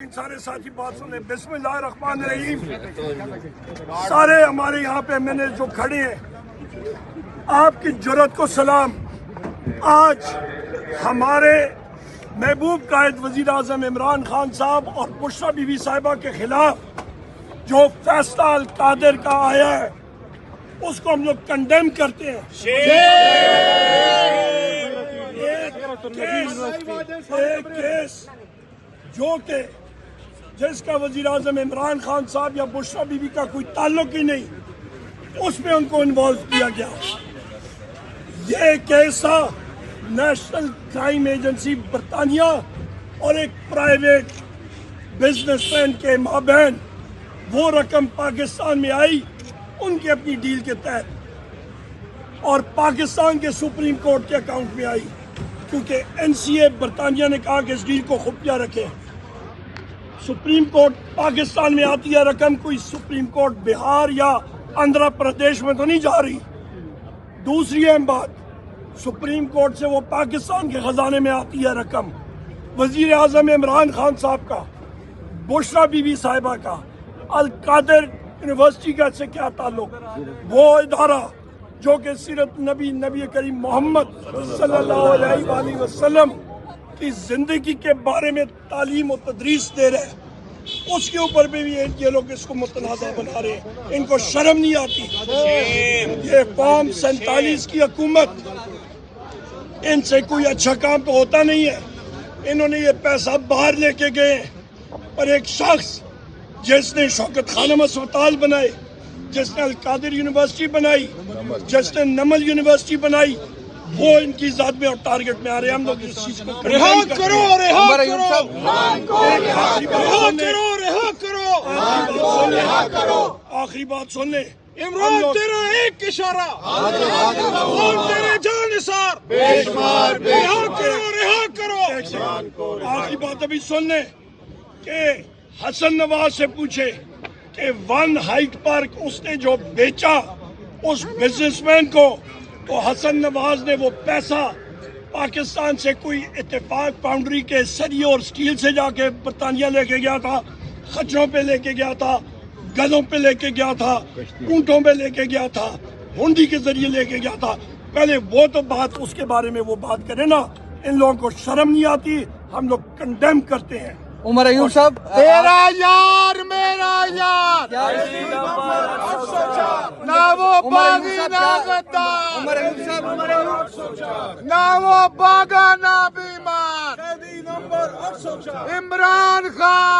سارے ساتھی بات سنیں. بسم اللہ الرحمن الرحیم. سارے ہمارے یہاں پہ میں نے جو کھڑے ہیں آپ کی جرأت کو سلام. آج ہمارے محبوب قائد وزیر اعظم عمران خان صاحب اور بشریٰ بی بی صاحبہ کے خلاف جو فیصلہ القادر کا آیا ہے اس کو ہم لوگ کنڈیم کرتے ہیں. ایک کیس جو کہ جس کا وزیر اعظم عمران خان صاحب یا بشریٰ بی بی کا کوئی تعلق ہی نہیں, اس میں ان کو انوالو کیا گیا. یہ کیس تھا نیشنل کرائم ایجنسی برطانیہ اور ایک پرائیویٹ بزنس مین کے مابین. وہ رقم پاکستان میں آئی ان کی اپنی ڈیل کے تحت اور پاکستان کے سپریم کورٹ کے اکاؤنٹ میں آئی, کیونکہ این سی اے برطانیہ نے کہا کہ اس ڈیل کو خفیہ رکھیں. سپریم کورٹ پاکستان میں آتی ہے رقم, کوئی سپریم کورٹ بہار یا آندھرا پردیش میں تو نہیں جا رہی. دوسری اہم بات, سپریم کورٹ سے وہ پاکستان کے خزانے میں آتی ہے رقم. وزیر اعظم عمران خان صاحب کا, بشریٰ بی بی صاحبہ کا, القادر یونیورسٹی کا سے کیا تعلق؟ وہ ادارہ جو کہ سیرت نبی کریم محمد صلی اللہ علیہ وآلہ وسلم کی زندگی کے بارے میں تعلیم و تدریس دے رہے ہیں, اس کے اوپر بھی یہ لوگ اس کو متنازع بنا رہے ہیں. ان کو شرم نہیں آتی؟ یہ قوم 47 کی حکومت, ان سے کوئی اچھا کام تو ہوتا نہیں ہے. انہوں نے یہ پیسہ باہر لے کے گئے, اور ایک شخص جس نے شوکت خانم اسپتال بنائے, جس نے القادر یونیورسٹی بنائی, جس نے نمل یونیورسٹی بنائی, وہ ان کی ذات میں اور ٹارگٹ میں آ رہے ہیں. ہم لوگ اس چیز کو آخری بات سن لیں. عمران تیرا ایک اشارہ تیرے جانثار رہا کرو. آخری بات ابھی سن لیں کہ حسن نواز سے پوچھے کہ ون ہائٹ پارک اس نے جو بیچا اس بزنس مین کو, تو حسن نواز نے وہ پیسہ پاکستان سے کوئی اتفاق فاؤنڈری کے سری اور سٹیل سے جا کے برطانیہ لے کے گیا تھا, خچروں پہ لے کے گیا تھا, گدوں پہ لے کے گیا تھا, اونٹوں پہ لے کے گیا تھا, ہنڈی کے ذریعے لے کے گیا تھا. پہلے وہ تو بات, اس کے بارے میں وہ بات کرے نا. ان لوگوں کو شرم نہیں آتی, ہم لوگ کنڈیم کرتے ہیں. عمر ایوب صاحب, تیرا یار میرا یار, نہ وہ باغی نہ غدار, نہ وہ باغا نہ بیمار. عمران خان